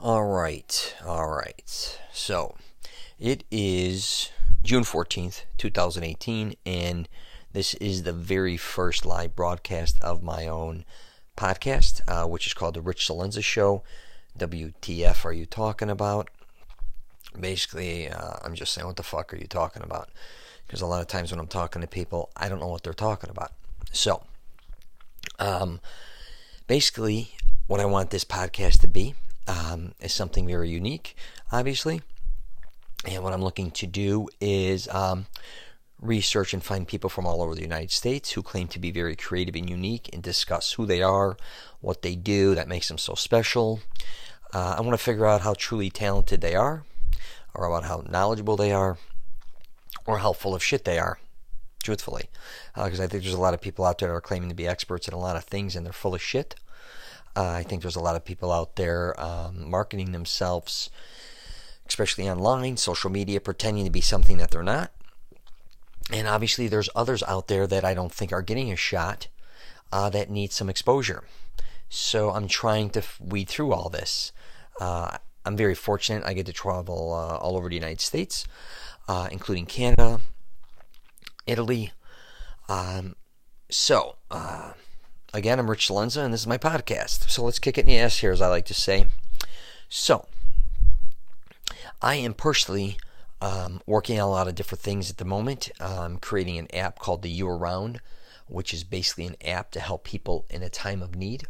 All right. So, it is June 14th, 2018, and this is the very first live broadcast of my own podcast, which is called The Rich Celenza Show. WTF are you talking about? Basically, I'm just saying, what the fuck are you talking about? Because a lot of times when I'm talking to people, I don't know what they're talking about. So, basically, what I want this podcast to be is something very unique, obviously. And what I'm looking to do is research and find people from all over the United States who claim to be very creative and unique and discuss who they are, what they do that makes them so special. I want to figure out how truly talented they are, or about how knowledgeable they are, or how full of shit they are, truthfully. Because I think there's a lot of people out there that are claiming to be experts in a lot of things and they're full of shit. I think there's a lot of people out there marketing themselves, especially online, social media, pretending to be something that they're not. And obviously there's others out there that I don't think are getting a shot that need some exposure. So I'm trying to weed through all this. I'm very fortunate. I get to travel all over the United States, including Canada, Italy. Again, I'm Rich Celenza, and this is my podcast. So let's kick it in the ass here, as I like to say. So, I am personally working on a lot of different things at the moment. I'm creating an app called the You Around, which is basically an app to help people in a time of need.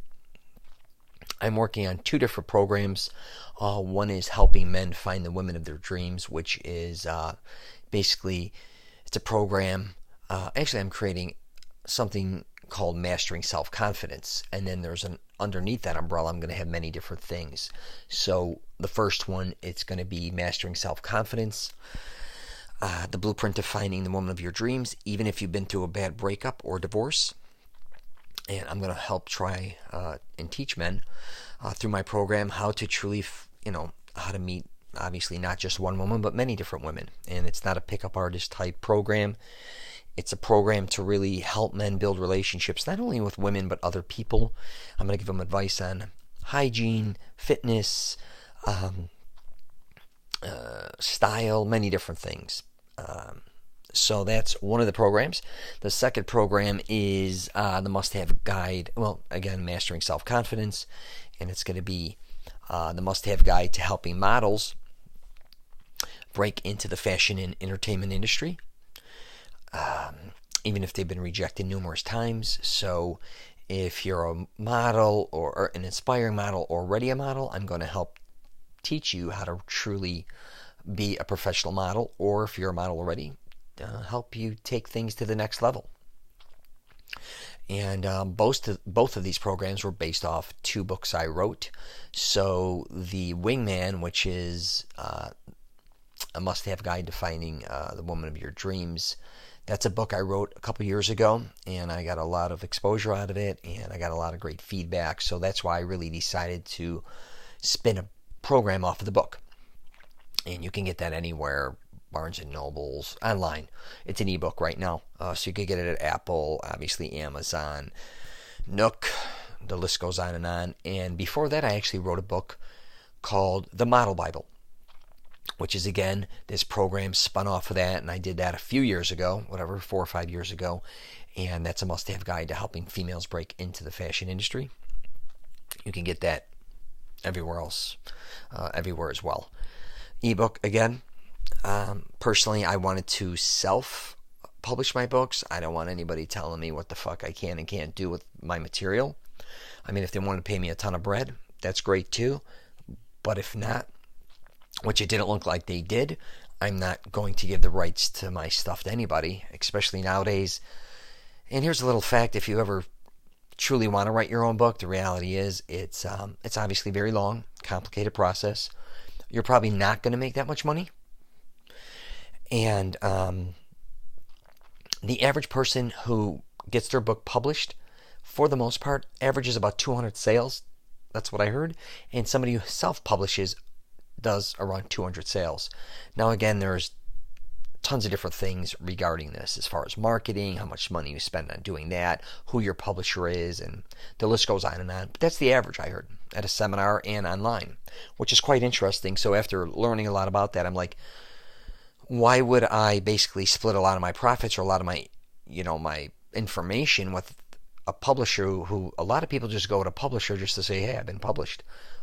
I'm working on two different programs. One is helping men find the women of their dreams, which is basically, it's a program. Actually, I'm creating something called Mastering Self-Confidence. And then there's underneath that umbrella, I'm going to have many different things. So the first one, it's going to be Mastering Self-Confidence, the blueprint to finding the woman of your dreams, even if you've been through a bad breakup or divorce. And I'm going to help try and teach men through my program how to truly, how to meet, obviously not just one woman, but many different women. And it's not a pickup artist type program. It's a program to really help men build relationships, not only with women, but other people. I'm going to give them advice on hygiene, fitness, style, many different things. So that's one of the programs. The second program is the must-have guide. Well, again, Mastering Self-Confidence. And it's going to be the must-have guide to helping models break into the fashion and entertainment industry. Even if they've been rejected numerous times. So if you're a model or an inspiring model or already a model, I'm going to help teach you how to truly be a professional model, or if you're a model already, help you take things to the next level. And both of these programs were based off two books I wrote. So the Wingman, which is a must-have guide to finding the woman of your dreams, that's a book I wrote a couple years ago, and I got a lot of exposure out of it, and I got a lot of great feedback. So that's why I really decided to spin a program off of the book. And you can get that anywhere, Barnes & Noble's, online. It's an ebook right now. So you can get it at Apple, obviously Amazon, Nook, the list goes on. And before that, I actually wrote a book called The Model Bible, which is, again, this program spun off of that, and I did that a few years ago, 4 or 5 years ago, and that's a must-have guide to helping females break into the fashion industry. You can get that everywhere else, everywhere as well. Ebook, again, personally, I wanted to self-publish my books. I don't want anybody telling me what the fuck I can and can't do with my material. I mean, if they want to pay me a ton of bread, that's great too, but if not, which it didn't look like they did, I'm not going to give the rights to my stuff to anybody, especially nowadays. And here's a little fact: if you ever truly want to write your own book, the reality is it's obviously very long, complicated process. You're probably not going to make that much money. And the average person who gets their book published, for the most part, averages about 200 sales. That's what I heard. And somebody who self-publishes does around 200 sales. Now, again, there's tons of different things regarding this, as far as marketing, how much money you spend on doing that, who your publisher is, and the list goes on and on. But that's the average I heard at a seminar and online, which is quite interesting. So after learning a lot about that, I'm like, why would I basically split a lot of my profits or a lot of my, my information with a publisher who a lot of people just go to a publisher just to say, hey, I've been published.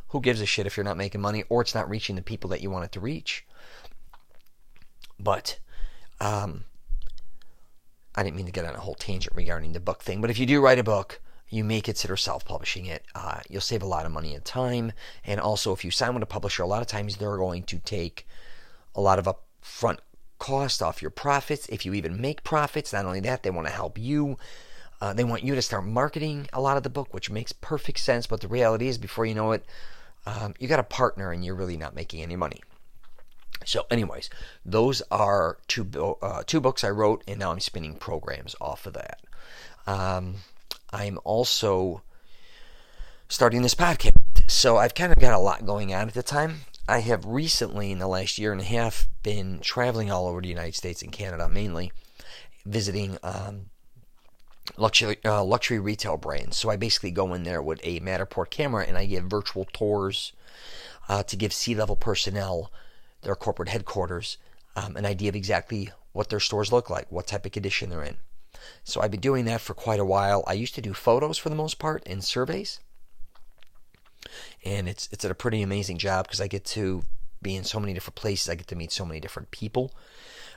Who gives a shit if you're not making money or it's not reaching the people that you want it to reach? But I didn't mean to get on a whole tangent regarding the book thing. But if you do write a book, you may consider self-publishing it. You'll save a lot of money and time. And also, if you sign with a publisher, a lot of times they're going to take a lot of upfront cost off your profits. If you even make profits, not only that, they want to help you. They want you to start marketing a lot of the book, which makes perfect sense. But the reality is, before you know it, you got a partner and you're really not making any money. So anyways, those are two books I wrote, and now I'm spinning programs off of that. I'm also starting this podcast. So I've kind of got a lot going on at the time. I have recently, in the last year and a half, been traveling all over the United States and Canada, mainly visiting luxury retail brands. So I basically go in there with a Matterport camera and I give virtual tours to give C-level personnel, their corporate headquarters, an idea of exactly what their stores look like, what type of condition they're in. So I've been doing that for quite a while. I used to do photos for the most part and surveys. And it's a pretty amazing job because I get to be in so many different places. I get to meet so many different people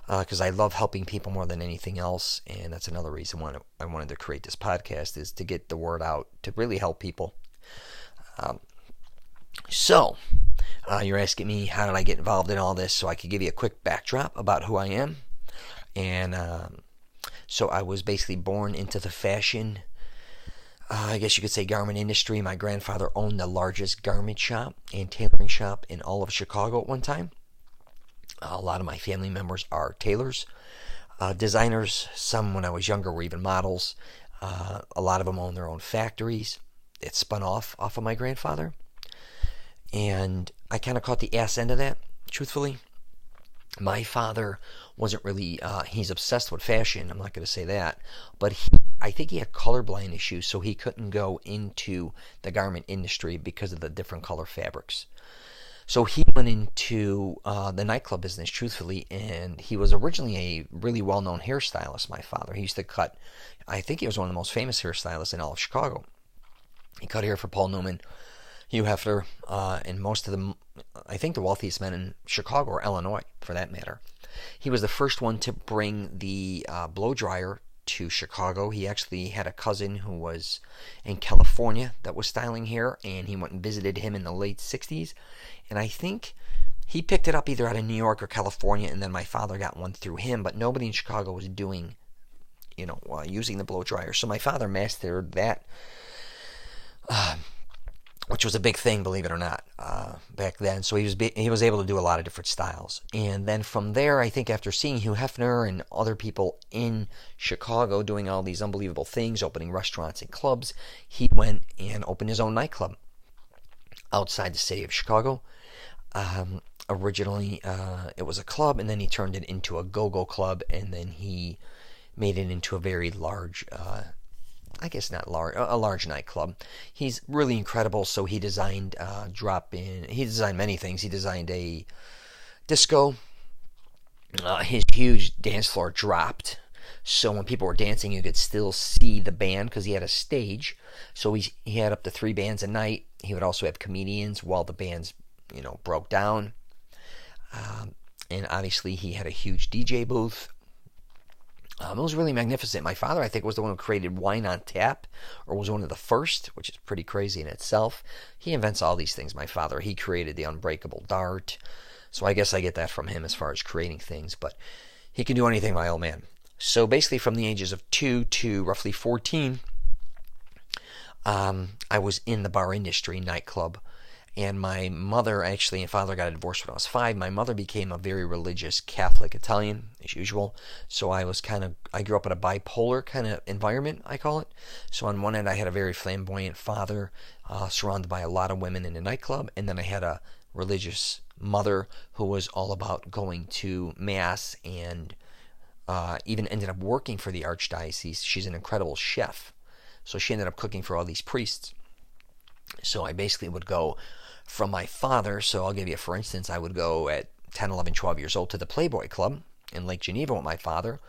because I love helping people more than anything else. And that's another reason why I wanted to create this podcast, is to get the word out, to really help people. So you're asking me, how did I get involved in all this? So I could give you a quick backdrop about who I am. And so I was basically born into the fashion, I guess you could say, garment industry. My grandfather owned the largest garment shop and tailoring shop in all of Chicago at one time. A lot of my family members are tailors, designers. Some, when I was younger, were even models. A lot of them own their own factories. It spun off of my grandfather. And I kind of caught the ass end of that, truthfully. My father wasn't really, he's obsessed with fashion, I'm not going to say that, but I think he had colorblind issues, so he couldn't go into the garment industry because of the different color fabrics. So he went into the nightclub business, truthfully, and he was originally a really well-known hairstylist, my father. He used to cut, I think he was one of the most famous hairstylists in all of Chicago. He cut hair for Paul Newman, Hugh Hefner, and most of them, I think the wealthiest men in Chicago or Illinois, for that matter. He was the first one to bring the blow dryer to Chicago. He actually had a cousin who was in California that was styling hair, and he went and visited him in the late 60s. And I think he picked it up either out of New York or California, and then my father got one through him, but nobody in Chicago was doing, using the blow dryer. So my father mastered that, which was a big thing, believe it or not, back then. So he was able to do a lot of different styles. And then from there, I think after seeing Hugh Hefner and other people in Chicago doing all these unbelievable things, opening restaurants and clubs, he went and opened his own nightclub outside the city of Chicago. Originally, it was a club, and then he turned it into a go-go club, and then he made it into a very large, I guess not large, a large nightclub. He's really incredible. So he designed he designed many things. He designed a disco. His huge dance floor dropped, so when people were dancing, you could still see the band because he had a stage. So he had up to 3 bands a night. He would also have comedians while the bands, broke down. And obviously he had a huge DJ booth. It was really magnificent. My father, I think, was the one who created wine on tap, or was one of the first, which is pretty crazy in itself. He invents all these things, my father. He created the unbreakable dart. So I guess I get that from him as far as creating things. But he can do anything, my old man. So basically from the ages of 2 to roughly 14, I was in the bar industry, nightclub. And my mother, actually, and father got divorced when I was 5. My mother became a very religious Catholic Italian, as usual. So I grew up in a bipolar kind of environment, I call it. So on one end, I had a very flamboyant father, surrounded by a lot of women in a nightclub. And then I had a religious mother who was all about going to Mass and even ended up working for the Archdiocese. She's an incredible chef. So she ended up cooking for all these priests. So I basically would go from my father. So I'll give you, for instance, I would go at 10, 11, 12 years old to the Playboy Club in Lake Geneva with my father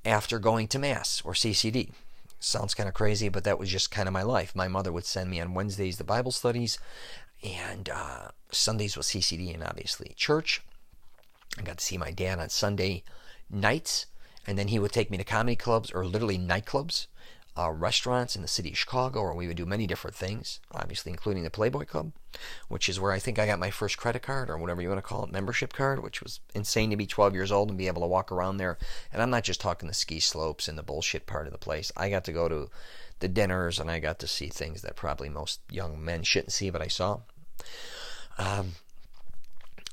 after going to Mass or CCD. Sounds kind of crazy, but that was just kind of my life. My mother would send me on Wednesdays to Bible studies, and Sundays was CCD and obviously church. I got to see my dad on Sunday nights, and then he would take me to comedy clubs, or literally nightclubs, restaurants in the city of Chicago, where we would do many different things, obviously including the Playboy Club, which is where I think I got my first credit card, or whatever you want to call it, membership card, which was insane to be 12 years old and be able to walk around there. And I'm not just talking the ski slopes and the bullshit part of the place. I got to go to the dinners, and I got to see things that probably most young men shouldn't see, but I saw.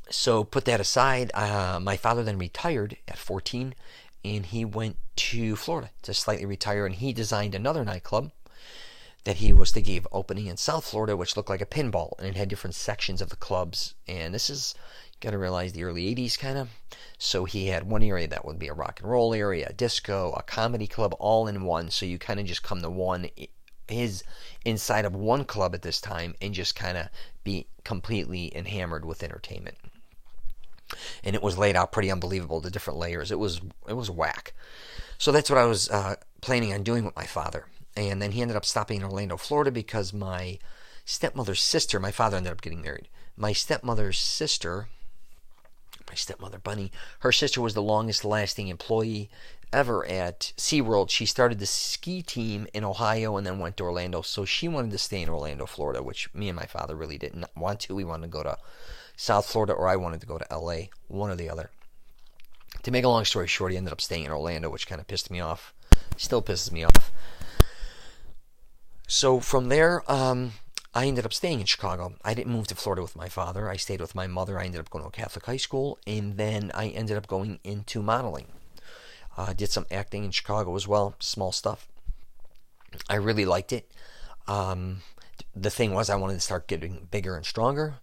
So put that aside, my father then retired at 14, and he went to Florida to slightly retire, and he designed another nightclub that he was thinking of opening in South Florida, which looked like a pinball, and it had different sections of the clubs. And this is, you got to realize, the early 80s kind of. So he had one area that would be a rock and roll area, a disco, a comedy club, all in one. So you kind of just come to his inside of one club at this time and just kind of be completely enamored with entertainment. And it was laid out pretty unbelievable, the different layers. It was whack. So that's what I was planning on doing with my father. And then he ended up stopping in Orlando, Florida, because my stepmother's sister, my father ended up getting married. My stepmother's sister, my stepmother Bunny, her sister was the longest lasting employee ever at SeaWorld. She started the ski team in Ohio and then went to Orlando. So she wanted to stay in Orlando, Florida, which me and my father really didn't want to. We wanted to go to South Florida, or I wanted to go to LA, one or the other. To make a long story short, he ended up staying in Orlando, which kind of pissed me off. Still pisses me off. So from there, I ended up staying in Chicago. I didn't move to Florida with my father. I stayed with my mother. I ended up going to a Catholic high school, and then I ended up going into modeling. Did some acting in Chicago as well, small stuff. I really liked it. The thing was, I wanted to start getting bigger and stronger,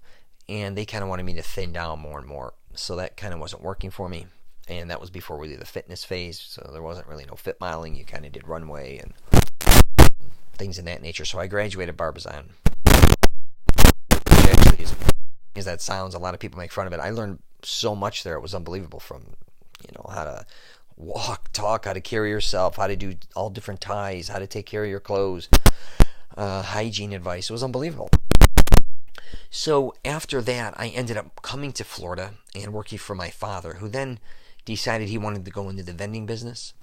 and they kind of wanted me to thin down more and more. So that kind of wasn't working for me. And that was before we did the fitness phase, so there wasn't really no fit modeling. You kind of did runway and things in that nature. So I graduated Barbizon, which actually is that sounds. A lot of people make fun of it. I learned so much there. It was unbelievable, from how to walk, talk, how to carry yourself, how to do all different ties, how to take care of your clothes, hygiene advice. It was unbelievable. So after that, I ended up coming to Florida and working for my father, who then decided he wanted to go into the vending business.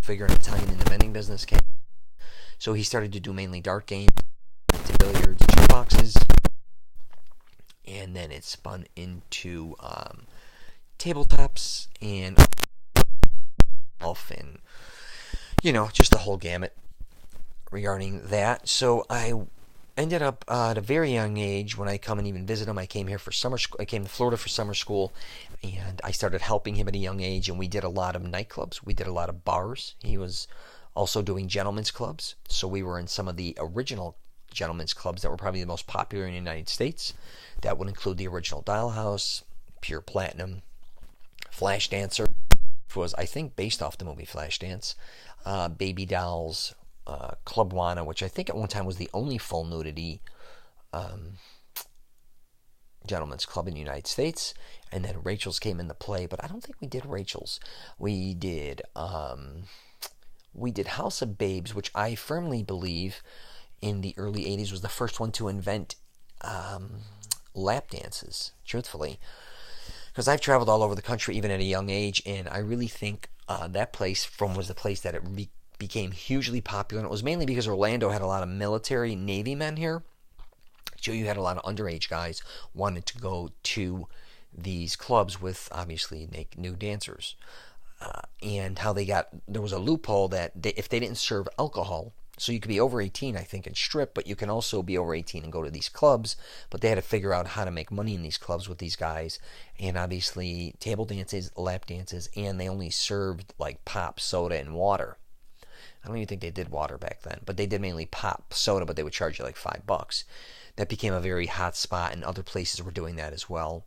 Figuring a time in the vending business came. So he started to do mainly dart games, to billiards, jukeboxes, and then it spun into tabletops and golf, and just the whole gamut regarding that. So I ended up at a very young age, when I come and even visit him, I came here for summer school. I came to Florida for summer school, and I started helping him at a young age, and we did a lot of nightclubs. We did a lot of bars. He was also doing gentlemen's clubs, so we were in some of the original gentlemen's clubs that were probably the most popular in the United States. That would include the original Dial House, Pure Platinum, Flash Dancer, which was, I think, based off the movie Flashdance, Baby Dolls, Club Wana, which I think at one time was the only full nudity gentlemen's club in the United States. And then Rachel's came into play, but I don't think we did Rachel's. We did House of Babes, which I firmly believe in the early 80s was the first one to invent lap dances, truthfully. Because I've traveled all over the country, even at a young age, and I really think that place was the place that it became hugely popular. And it was mainly because Orlando had a lot of military Navy men here. So you had a lot of underage guys wanting to go to these clubs with, obviously, nude dancers. And how there was a loophole that if they didn't serve alcohol, so you could be over 18, I think, and strip, but you can also be over 18 and go to these clubs. But they had to figure out how to make money in these clubs with these guys. And obviously, table dances, lap dances, and they only served like pop, soda, and water. I don't even think they did water back then, but they did mainly pop, soda, but they would charge you like $5. that became a very hot spot, and other places were doing that as well.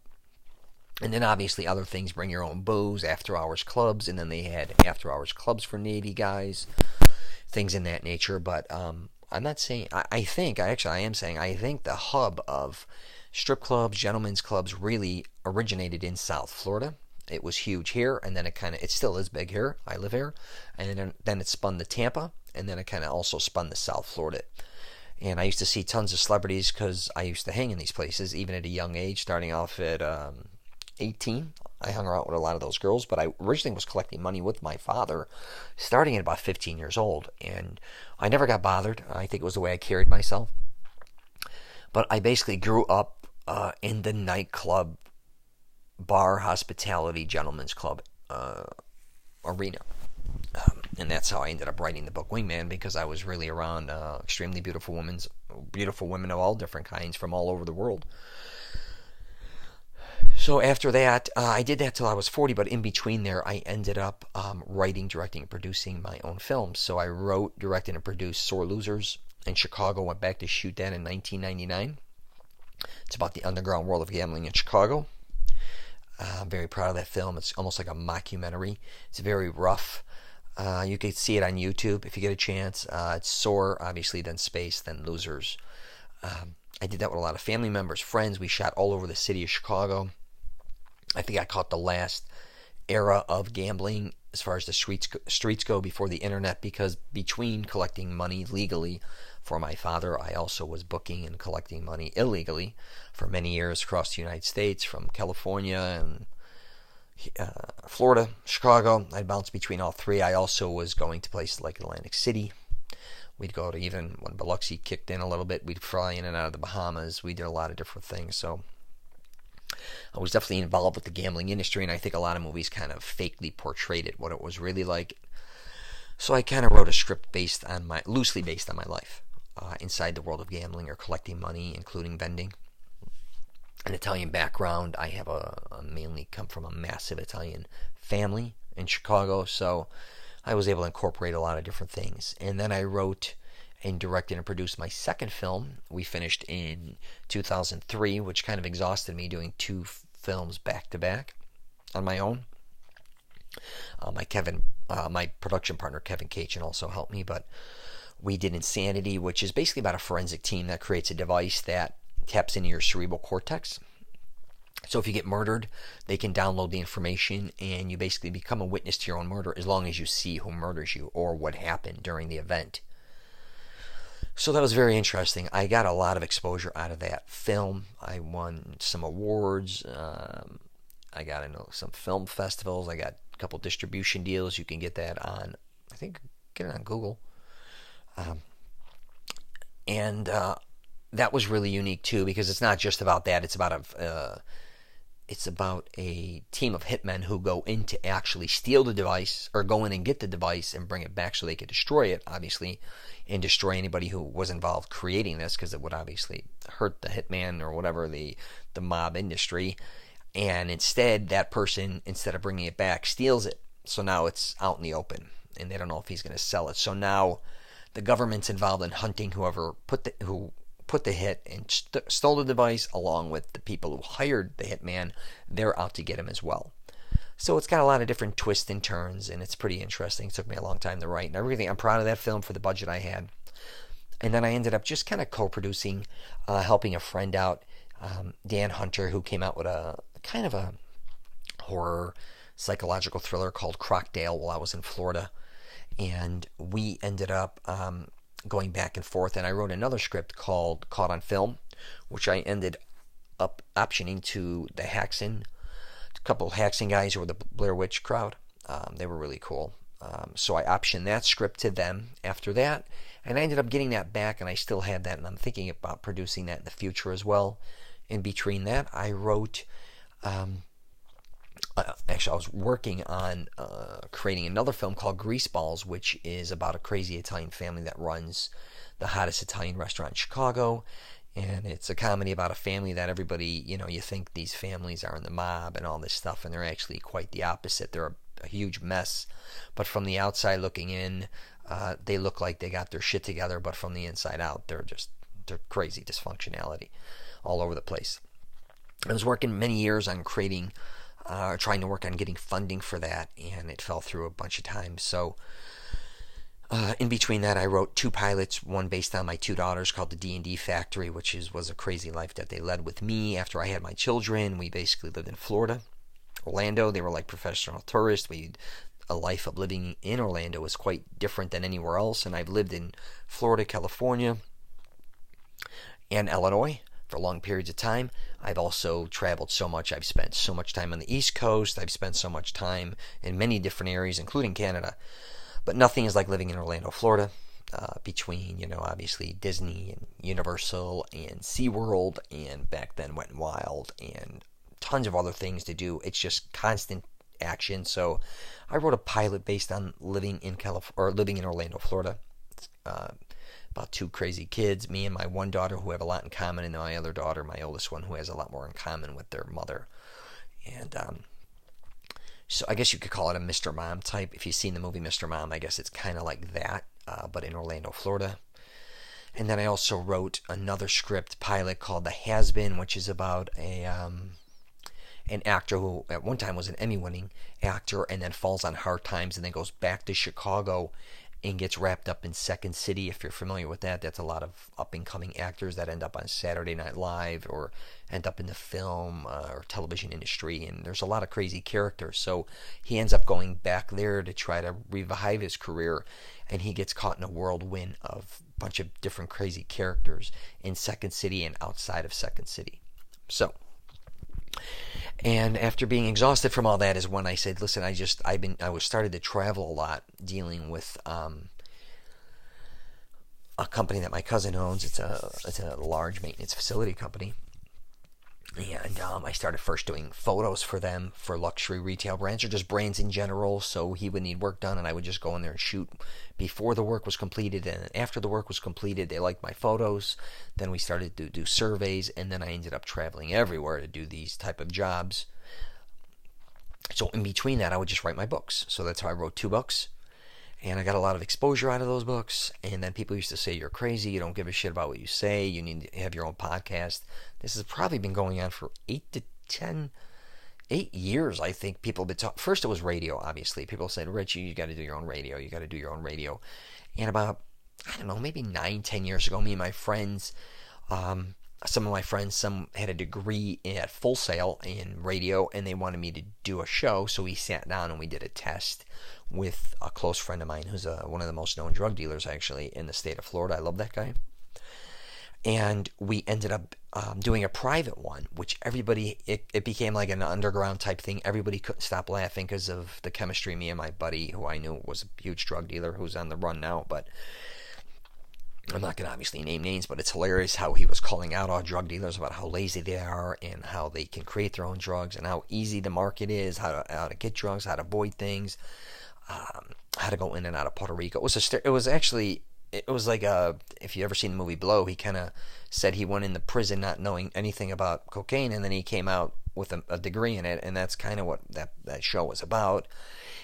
And then obviously other things, bring your own booze, after hours clubs, and then they had after hours clubs for Navy guys, things in that nature. But I'm not saying, I am saying, I think the hub of strip clubs, gentlemen's clubs really originated in South Florida. It was huge here, and then it still is big here. I live here. And then it spun to Tampa, and then it kind of also spun to South Florida. And I used to see tons of celebrities because I used to hang in these places, even at a young age, starting off at 18. I hung out with a lot of those girls, but I originally was collecting money with my father, starting at about 15 years old. And I never got bothered. I think it was the way I carried myself. But I basically grew up in the nightclub, bar, hospitality, gentleman's club arena. And that's how I ended up writing the book Wingman, because I was really around extremely beautiful women of all different kinds from all over the world. So after that, I did that till I was 40, but in between there, I ended up writing, directing, and producing my own films. So I wrote, directed, and produced Sore Losers in Chicago, went back to shoot that in 1999. It's about the underground world of gambling in Chicago. I'm very proud of that film. It's almost like a mockumentary. It's very rough. You can see it on YouTube if you get a chance. It's Sore, obviously, then Space, then Losers. I did that with a lot of family members, friends. We shot all over the city of Chicago. I think I caught the last era of gambling as far as the streets go before the internet, because between collecting money legally for my father, I also was booking and collecting money illegally for many years across the United States, from California and Florida, Chicago. I'd bounce between all three. I also was going to places like Atlantic City. We'd go to, even when Biloxi kicked in a little bit, we'd fly in and out of the Bahamas. We did a lot of different things. So I was definitely involved with the gambling industry, and I think a lot of movies kind of fakely portrayed it, what it was really like. So I kind of wrote a script loosely based on my life inside the world of gambling or collecting money, including vending. An Italian background. I have mainly come from a massive Italian family in Chicago, so I was able to incorporate a lot of different things. And then I wrote and directed and produced my second film. We finished in 2003, which kind of exhausted me, doing two films back to back on my own. My production partner Kevin Cachin also helped me, but we did Insanity, which is basically about a forensic team that creates a device that taps into your cerebral cortex. So if you get murdered, they can download the information, and you basically become a witness to your own murder as long as you see who murders you or what happened during the event. So that was very interesting. I got a lot of exposure out of that film. I won some awards. I got into some film festivals. I got a couple distribution deals. You can get that on, I think, get it on Google. And that was really unique too, because it's not just about that. It's about a team of hitmen who go in to actually steal the device, or go in and get the device and bring it back so they could destroy it, obviously, and destroy anybody who was involved creating this, because it would obviously hurt the hitman or whatever, the mob industry. And instead, that person, instead of bringing it back, steals it. So now it's out in the open, and they don't know if he's going to sell it. So now the government's involved in hunting whoever put the hit and stole the device, along with the people who hired the hitman. They're out to get him as well. So it's got a lot of different twists and turns, and it's pretty interesting. It took me a long time to write and everything. I'm proud of that film for the budget I had. And then I ended up just kind of co-producing, helping a friend out, Dan Hunter, who came out with a kind of a horror psychological thriller called Crocdale while I was in Florida. And we ended up going back and forth, and I wrote another script called Caught on Film, which I ended up optioning to the Haxon, a couple of Haxon guys who were the Blair Witch crowd. They were really cool. So I optioned that script to them after that, and I ended up getting that back, and I still had that, and I'm thinking about producing that in the future as well. In between that, I wrote... actually, I was working on creating another film called Greaseballs, which is about a crazy Italian family that runs the hottest Italian restaurant in Chicago. And it's a comedy about a family that everybody, you think these families are in the mob and all this stuff, and they're actually quite the opposite. They're a huge mess. But from the outside looking in, they look like they got their shit together, but from the inside out, they're just to crazy dysfunctionality all over the place. I was working many years on creating, trying to work on getting funding for that, and it fell through a bunch of times. So in between that, I wrote 2 pilots, one based on my 2 daughters called the D&D Factory, which was a crazy life that they led with me after I had my children. We basically lived in Florida, Orlando. They were like professional tourists. A life of living in Orlando was quite different than anywhere else, and I've lived in Florida, California, and Illinois for long periods of time. I've also traveled so much. I've spent so much time on the East Coast. I've spent so much time in many different areas, including Canada. But nothing is like living in Orlando, Florida, between, obviously Disney and Universal and SeaWorld and back then Wet n Wild and tons of other things to do. It's just constant action. So I wrote a pilot based on living in Orlando, Florida. About 2 crazy kids, me and my one daughter who have a lot in common, and my other daughter, my oldest one, who has a lot more in common with their mother. And so I guess you could call it a Mr. Mom type. If you've seen the movie Mr. Mom, I guess it's kind of like that, but in Orlando, Florida. And then I also wrote another script pilot called The Has-Been, which is about an actor who at one time was an Emmy-winning actor and then falls on hard times and then goes back to Chicago and gets wrapped up in Second City. If you're familiar with that, that's a lot of up-and-coming actors that end up on Saturday Night Live or end up in the film or television industry, and there's a lot of crazy characters. So he ends up going back there to try to revive his career, and he gets caught in a whirlwind of a bunch of different crazy characters in Second City and outside of Second City. So, and after being exhausted from all that is when I said, listen, I was started to travel a lot, dealing with a company that my cousin owns. It's a large maintenance facility company, and I started first doing photos for them for luxury retail brands or just brands in general. So he would need work done, and I would just go in there and shoot before the work was completed, and after the work was completed, they liked my photos. Then we started to do surveys, and then I ended up traveling everywhere to do these type of jobs. So in between that, I would just write my books. So that's how I wrote 2 books, and I got a lot of exposure out of those books. And then people used to say, you're crazy, you don't give a shit about what you say, you need to have your own podcast. This has probably been going on for 8 years, I think. People have been talking. First it was radio, obviously. People said, Rich, you got to do your own radio. You got to do your own radio. And about, I don't know, maybe 9-10 years ago, me and my friends, some of my friends, some had a degree at Full Sail in radio, and they wanted me to do a show. So we sat down and we did a test with a close friend of mine who's one of the most known drug dealers, actually, in the state of Florida. I love that guy. And we ended up doing a private one, which everybody, it became like an underground type thing. Everybody couldn't stop laughing because of the chemistry. Me and my buddy, who I knew was a huge drug dealer, who's on the run now, but I'm not going to obviously name names, but it's hilarious how he was calling out all drug dealers about how lazy they are and how they can create their own drugs and how easy the market is, how to get drugs, how to avoid things, how to go in and out of Puerto Rico. It was like if you ever seen the movie Blow, he kind of said he went into prison not knowing anything about cocaine, and then he came out with a degree in it, and that's kind of what that show was about.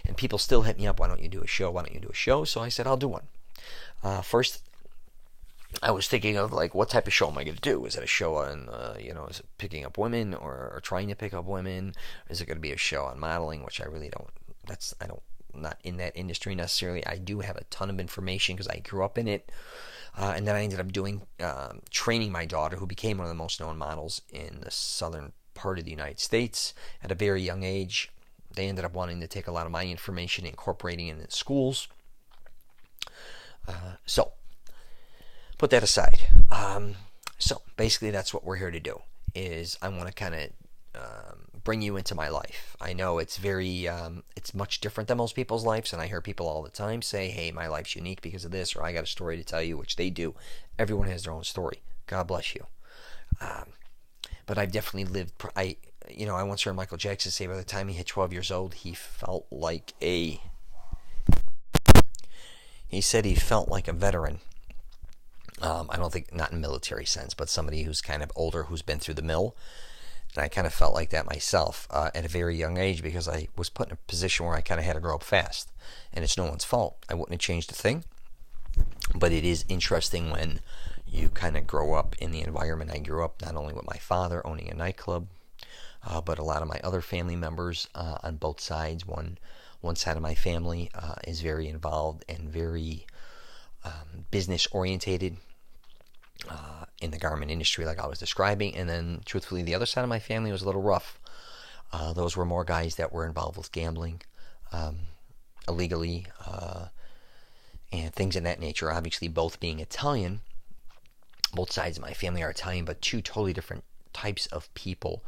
And people still hit me up, why don't you do a show? Why don't you do a show? So I said, I'll do one. First, I was thinking of like, what type of show am I going to do? Is it a show on, is it picking up women or trying to pick up women? Is it going to be a show on modeling, which I really don't, not in that industry necessarily. I do have a ton of information because I grew up in it. And then I ended up doing, training my daughter, who became one of the most known models in the southern part of the United States at a very young age. They ended up wanting to take a lot of my information, incorporating it in schools. So put that aside. So basically that's what we're here to do, is I want to kind of bring you into my life. I know it's very, it's much different than most people's lives, and I hear people all the time say, hey, my life's unique because of this, or I got a story to tell you, which they do. Everyone has their own story. God bless you. But I've definitely lived, I once heard Michael Jackson say by the time he hit 12 years old, he said he felt like a veteran. I don't think, not in military sense, but somebody who's kind of older, who's been through the mill. And I kind of felt like that myself at a very young age, because I was put in a position where I kind of had to grow up fast. And it's no one's fault. I wouldn't have changed a thing. But it is interesting when you kind of grow up in the environment I grew up, not only with my father owning a nightclub, but a lot of my other family members on both sides. One side of my family is very involved and very business orientated in the garment industry, like I was describing. And then, truthfully, the other side of my family was a little rough. Those were more guys that were involved with gambling illegally and things of that nature. Obviously, both being Italian, both sides of my family are Italian, but two totally different types of people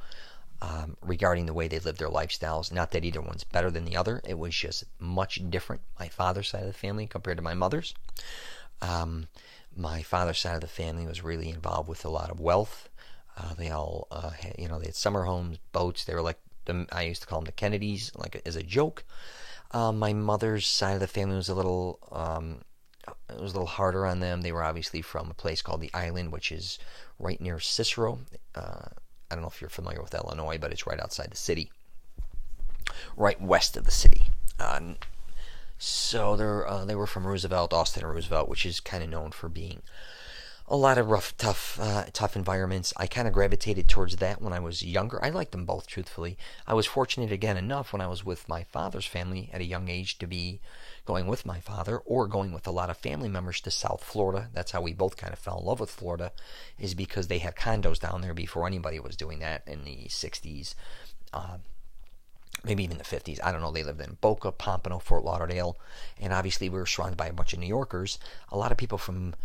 regarding the way they live their lifestyles. Not that either one's better than the other. It was just much different, my father's side of the family compared to my mother's. My father's side of the family was really involved with a lot of wealth. They all, they had summer homes, boats. They were like, I used to call them the Kennedys, like as a joke. My mother's side of the family was a little, it was a little harder on them. They were obviously from a place called the Island, which is right near Cicero. I don't know if you're familiar with Illinois, but it's right outside the city, right west of the city. So they were from Roosevelt, Austin and Roosevelt, which is kind of known for being a lot of rough, tough environments. I kind of gravitated towards that when I was younger. I liked them both, truthfully. I was fortunate again enough when I was with my father's family at a young age to be going with my father or going with a lot of family members to South Florida. That's how we both kind of fell in love with Florida, is because they had condos down there before anybody was doing that in the 60s. Maybe even the 50s. I don't know. They lived in Boca, Pompano, Fort Lauderdale. And obviously we were surrounded by a bunch of New Yorkers. A lot of people from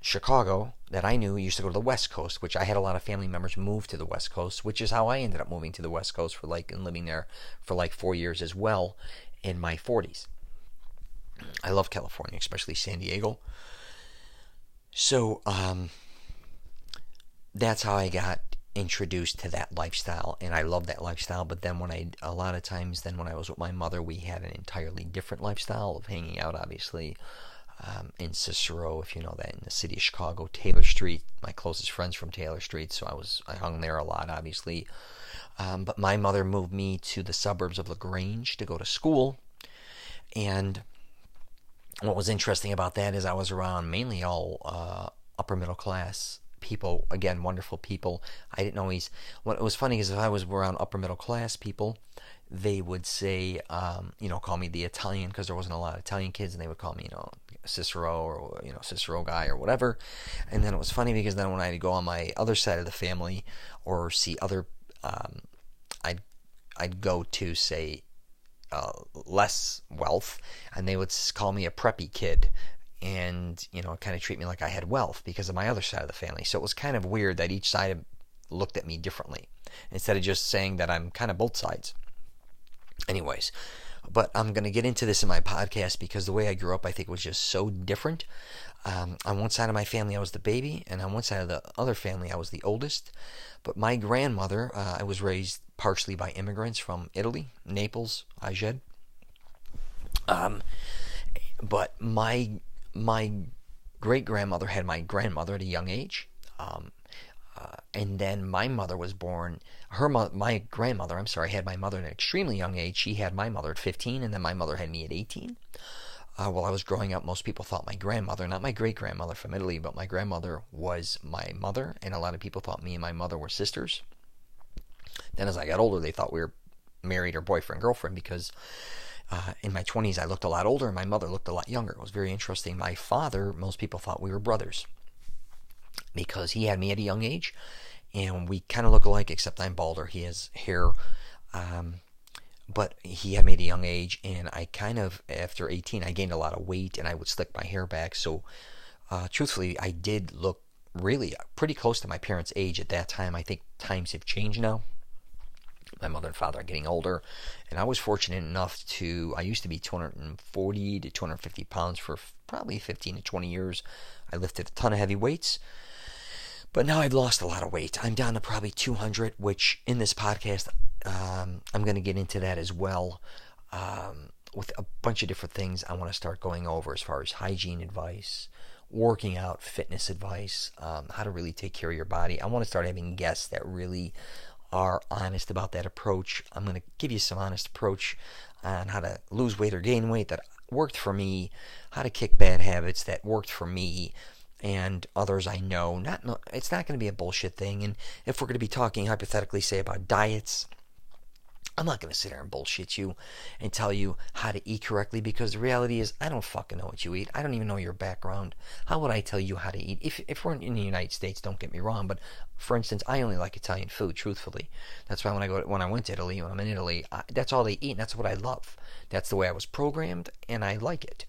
Chicago that I knew used to go to the West Coast, which I had a lot of family members move to the West Coast, which is how I ended up moving to the West Coast and living there for 4 years as well in my 40s. I love California, especially San Diego. So that's how I got introduced to that lifestyle, and I love that lifestyle. But then when I was with my mother, we had an entirely different lifestyle of hanging out, obviously, in Cicero, if you know that, in the city of Chicago, Taylor Street. My closest friends from Taylor Street, so I hung there a lot, obviously. But my mother moved me to the suburbs of LaGrange to go to school, and what was interesting about that is I was around mainly all upper middle class people. Again, wonderful people. I didn't always. What was funny is if I was around upper middle class people, they would say, call me the Italian, because there wasn't a lot of Italian kids, and they would call me, Cicero, or Cicero guy or whatever. And then it was funny because then when I'd go on my other side of the family or see other, I'd go to say less wealth, and they would call me a preppy kid, and kind of treat me like I had wealth because of my other side of the family. So it was kind of weird that each side looked at me differently instead of just saying that I'm kind of both sides. Anyways, but I'm going to get into this in my podcast because the way I grew up, I think, was just so different. On one side of my family, I was the baby, and on one side of the other family, I was the oldest. But my grandmother, I was raised partially by immigrants from Italy, Naples, Agen. But my great-grandmother had my grandmother at a young age. And then my mother was born, my grandmother, had my mother at an extremely young age. She had my mother at 15, and then my mother had me at 18. While I was growing up, most people thought my grandmother, not my great-grandmother from Italy, but my grandmother was my mother, and a lot of people thought me and my mother were sisters. Then as I got older, they thought we were married or boyfriend-girlfriend, because in my 20s I looked a lot older, and my mother looked a lot younger. It was very interesting. My father, most people thought we were brothers, because he had me at a young age, and we kind of look alike, except I'm balder. He has hair, but he had me at a young age, and I kind of, after 18, I gained a lot of weight, and I would slick my hair back. So truthfully, I did look really pretty close to my parents' age at that time. I think times have changed now. My mother and father are getting older, and I was fortunate enough I used to be 240 to 250 pounds for probably 15 to 20 years. I lifted a ton of heavy weights, but now I've lost a lot of weight. I'm down to probably 200, which in this podcast, I'm going to get into that as well, with a bunch of different things I want to start going over as far as hygiene advice, working out, fitness advice, how to really take care of your body. I want to start having guests that really are honest about that approach. I'm going to give you some honest approach on how to lose weight or gain weight that worked for me, how to kick bad habits that worked for me, and others I know. It's not going to be a bullshit thing. And if we're going to be talking hypothetically, say, about diets, I'm not going to sit there and bullshit you and tell you how to eat correctly, because the reality is I don't fucking know what you eat. I don't even know your background. How would I tell you how to eat? If we're in the United States, don't get me wrong, but for instance, I only like Italian food, truthfully. That's why when I went to Italy, when I'm in Italy, that's all they eat, and that's what I love. That's the way I was programmed, and I like it.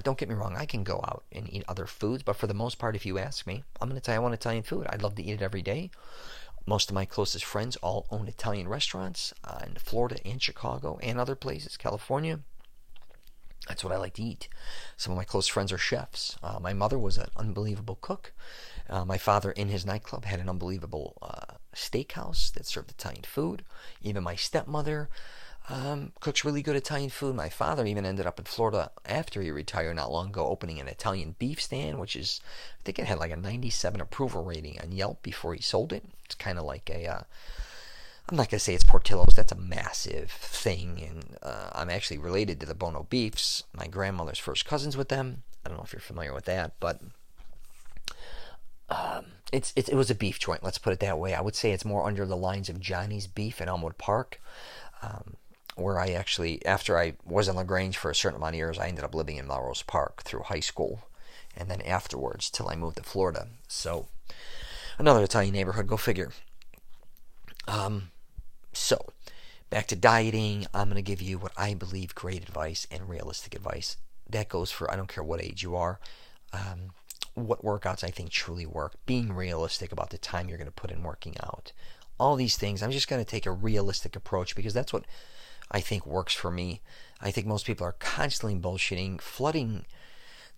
Don't get me wrong, I can go out and eat other foods, but for the most part, if you ask me, I'm going to tell you I want Italian food. I'd love to eat it every day. Most of my closest friends all own Italian restaurants in Florida and Chicago and other places, California. That's what I like to eat. Some of my close friends are chefs. My mother was an unbelievable cook. My father, in his nightclub, had an unbelievable steakhouse that served Italian food. Even my stepmother cooks really good Italian food. My father even ended up in Florida after he retired not long ago, opening an Italian beef stand, which is, I think it had like a 97 approval rating on Yelp before he sold it. It's kind of like I'm not going to say it's Portillo's, that's a massive thing, and I'm actually related to the Bono Beefs. My grandmother's first cousins with them. I don't know if you're familiar with that, but it was a beef joint, let's put it that way. I would say it's more under the lines of Johnny's Beef in Elmwood Park, where I actually, after I was in LaGrange for a certain amount of years, I ended up living in Melrose Park through high school, and then afterwards till I moved to Florida. So another Italian neighborhood, go figure. So back to dieting, I'm going to give you what I believe great advice and realistic advice. That goes for, I don't care what age you are, what workouts I think truly work, being realistic about the time you're going to put in working out. All these things, I'm just going to take a realistic approach, because that's what I think works for me. I think most people are constantly bullshitting, flooding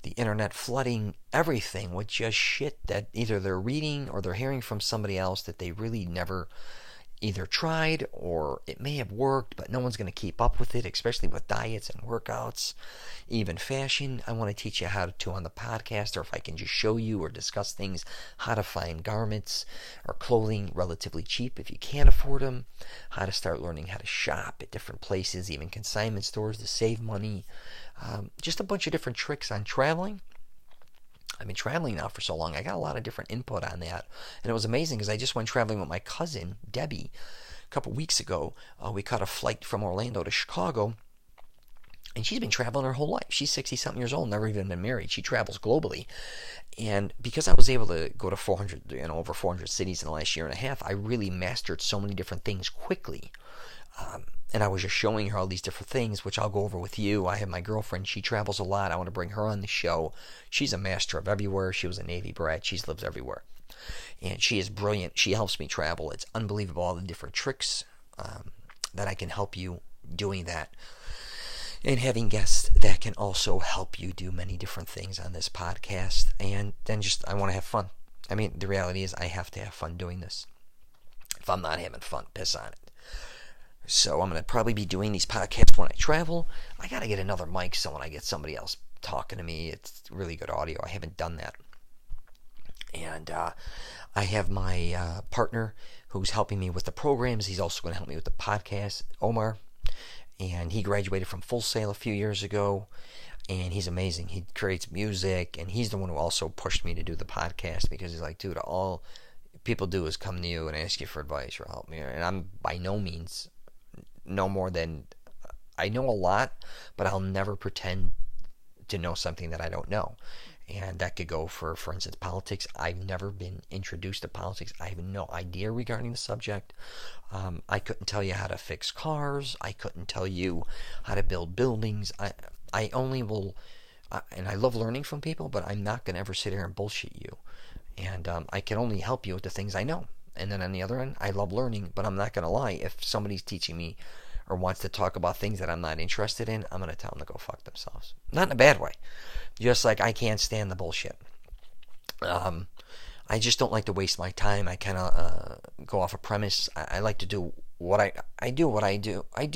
the internet, flooding everything with just shit that either they're reading or they're hearing from somebody else that they really never either tried, or it may have worked, but no one's going to keep up with it, especially with diets and workouts, even fashion. I want to teach you how to on the podcast, or if I can just show you or discuss things, how to find garments or clothing relatively cheap if you can't afford them, how to start learning how to shop at different places, even consignment stores, to save money, just a bunch of different tricks on traveling. I've been traveling now for so long, I got a lot of different input on that. And it was amazing because I just went traveling with my cousin, Debbie, a couple weeks ago. We caught a flight from Orlando to Chicago. And she's been traveling her whole life. She's 60-something years old, never even been married. She travels globally. And because I was able to go to over 400 cities in the last year and a half, I really mastered so many different things quickly. And I was just showing her all these different things, which I'll go over with you. I have my girlfriend. She travels a lot. I want to bring her on the show. She's a master of everywhere. She was a Navy brat. She lives everywhere. And she is brilliant. She helps me travel. It's unbelievable, all the different tricks that I can help you doing that. And having guests that can also help you do many different things on this podcast. And then I want to have fun. I mean, the reality is I have to have fun doing this. If I'm not having fun, piss on it. So I'm going to probably be doing these podcasts when I travel. I got to get another mic so when I get somebody else talking to me, it's really good audio. I haven't done that. And I have my partner who's helping me with the programs. He's also going to help me with the podcast, Omar. And he graduated from Full Sail a few years ago. And he's amazing. He creates music. And he's the one who also pushed me to do the podcast, because he's like, dude, all people do is come to you and ask you for advice or help me. And I'm by no means no more than, I know a lot, but I'll never pretend to know something that I don't know. And that could go for instance, politics. I've never been introduced to politics. I have no idea regarding the subject. I couldn't tell you how to fix cars. I couldn't tell you how to build buildings. I only will, and I love learning from people, but I'm not going to ever sit here and bullshit you. And I can only help you with the things I know. And then on the other end, I love learning, but I'm not going to lie. If somebody's teaching me or wants to talk about things that I'm not interested in, I'm going to tell them to go fuck themselves. Not in a bad way. Just like I can't stand the bullshit. I just don't like to waste my time. I kind of go off a premise. I like to do what I do what I do. I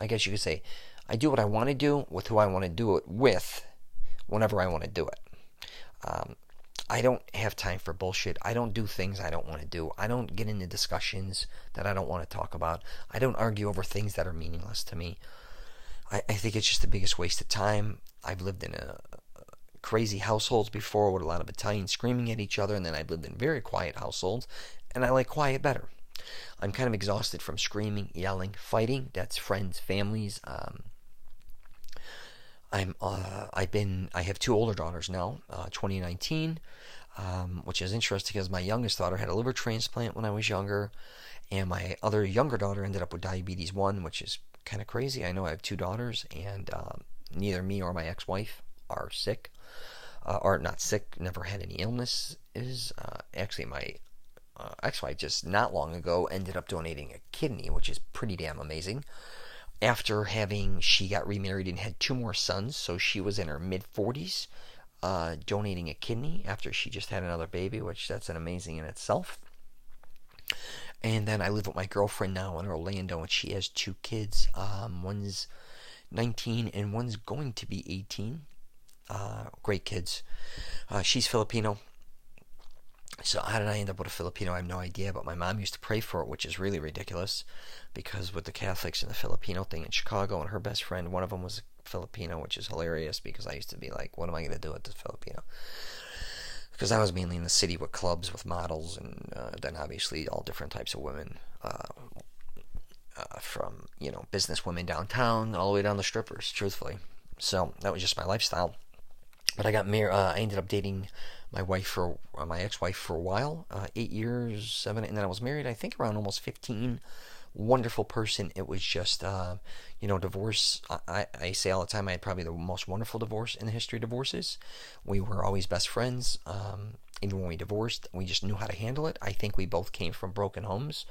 guess you could say, I do what I want to do with who I want to do it with whenever I want to do it. I don't have time for bullshit. I don't do things I don't want to do. I don't get into discussions that I don't want to talk about. I don't argue over things that are meaningless to me. I think it's just the biggest waste of time. I've lived in a crazy households before with a lot of Italians screaming at each other, and then I've lived in very quiet households, and I like quiet better. I'm kind of exhausted from screaming, yelling, fighting. That's friends, families. I have two older daughters now, 2019, which is interesting because my youngest daughter had a liver transplant when I was younger, and my other younger daughter ended up with diabetes 1, which is kind of crazy. I know I have two daughters, and neither me or my ex-wife are sick, or not sick, never had any illnesses. Actually, my ex-wife just not long ago ended up donating a kidney, which is pretty damn amazing. After she got remarried and had two more sons, so she was in her mid-40s, donating a kidney after she just had another baby, which that's an amazing in itself. And then I live with my girlfriend now in Orlando, and she has two kids. One's 19 and one's going to be 18. Great kids. She's Filipino. So how did I end up with a Filipino? I have no idea, but my mom used to pray for it, which is really ridiculous, because with the Catholics and the Filipino thing in Chicago, and her best friend, one of them was Filipino, which is hilarious, because I used to be like, what am I going to do with this Filipino? Because I was mainly in the city with clubs, with models, and then obviously all different types of women, from, business women downtown all the way down to strippers, truthfully. So that was just my lifestyle. But I got married. I ended up dating my ex-wife for a while, 8 years, 7, and then I was married, I think, around almost 15. Wonderful person. It was just, divorce. I say all the time, I had probably the most wonderful divorce in the history of divorces. We were always best friends. Even when we divorced, we just knew how to handle it. I think we both came from broken homes,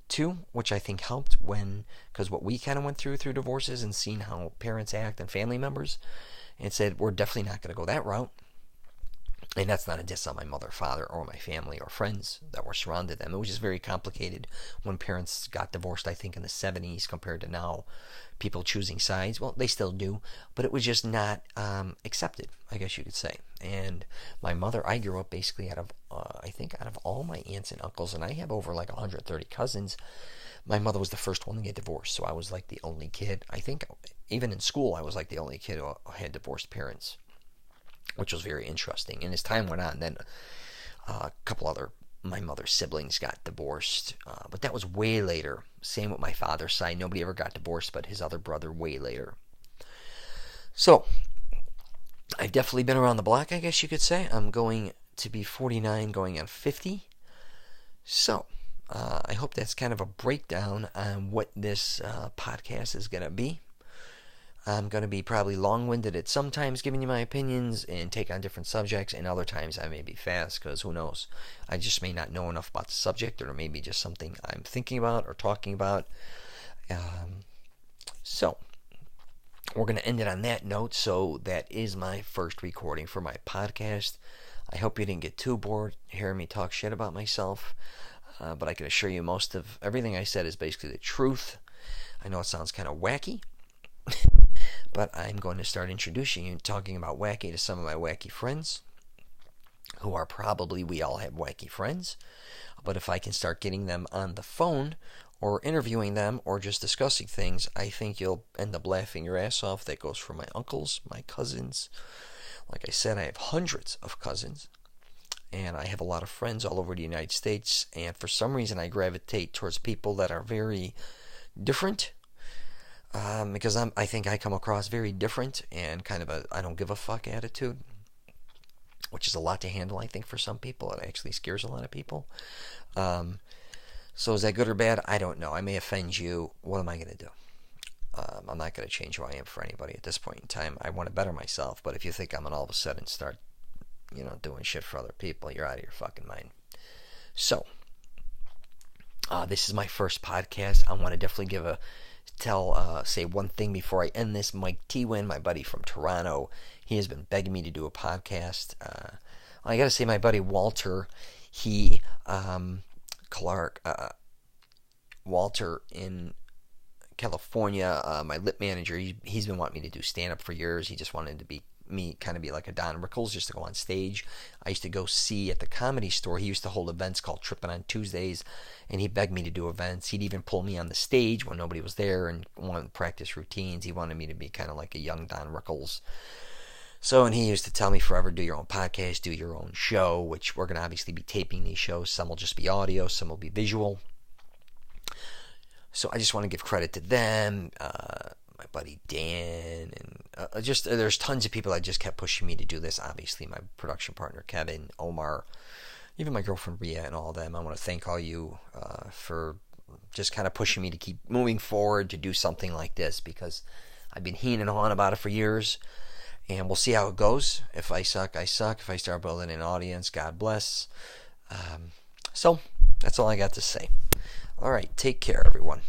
too, which I think helped because what we kind of went through divorces and seeing how parents act and family members, and said, we're definitely not going to go that route. And that's not a diss on my mother, father, or my family or friends that were surrounded them. It was just very complicated when parents got divorced, I think, in the 70s compared to now. People choosing sides. Well, they still do, but it was just not accepted, I guess you could say. And my mother, I grew up basically out of all my aunts and uncles, and I have over like 130 cousins. My mother was the first one to get divorced, so I was like the only kid. I think even in school, I was like the only kid who had divorced parents, which was very interesting. And as time went on, then a couple other my mother's siblings got divorced, but that was way later. Same with my father's side. Nobody ever got divorced, but his other brother way later. So I've definitely been around the block, I guess you could say. I'm going to be 49, going on 50. So I hope that's kind of a breakdown on what this podcast is going to be. I'm going to be probably long-winded at sometimes giving you my opinions and take on different subjects, and other times I may be fast, because who knows. I just may not know enough about the subject, or maybe just something I'm thinking about or talking about. So we're going to end it on that note. So that is my first recording for my podcast. I hope you didn't get too bored hearing me talk shit about myself, but I can assure you most of everything I said is basically the truth. I know it sounds kind of wacky, but I'm going to start introducing you, talking about wacky to some of my wacky friends, who are probably, we all have wacky friends, but if I can start getting them on the phone, or interviewing them, or just discussing things, I think you'll end up laughing your ass off. That goes for my uncles, my cousins. Like I said, I have hundreds of cousins, and I have a lot of friends all over the United States, and for some reason I gravitate towards people that are very different, because I think I come across very different and kind of a I don't give a fuck attitude, which is a lot to handle, I think, for some people. It actually scares a lot of people. So is that good or bad? I don't know. I may offend you. What am I going to do? I'm not going to change who I am for anybody at this point in time. I want to better myself, but if you think I'm going to all of a sudden start, doing shit for other people, you're out of your fucking mind. So, this is my first podcast. I want to definitely say one thing before I end this. Mike T-Win, my buddy from Toronto, he has been begging me to do a podcast. I got to say, my buddy Walter, Walter in California, my lip manager, he's been wanting me to do stand-up for years. He just wanted to be like a Don Rickles, just to go on stage. I used to go see at the Comedy Store. He used to hold events called Trippin' on Tuesdays, and he begged me to do events. He'd even pull me on the stage when nobody was there and wanted to practice routines. He wanted me to be kind of like a young Don Rickles. So, and he used to tell me forever, do your own podcast, do your own show, which we're going to obviously be taping these shows. Some will just be audio, some will be visual. So I just want to give credit to them, my buddy Dan, and just there's tons of people that just kept pushing me to do this. Obviously, my production partner Kevin, Omar, even my girlfriend Ria, and all of them. I want to thank all you for just kind of pushing me to keep moving forward to do something like this, because I've been heening on about it for years, and we'll see how it goes. If I suck, I suck. If I start building an audience, God bless. So that's all I got to say. All right, take care, everyone.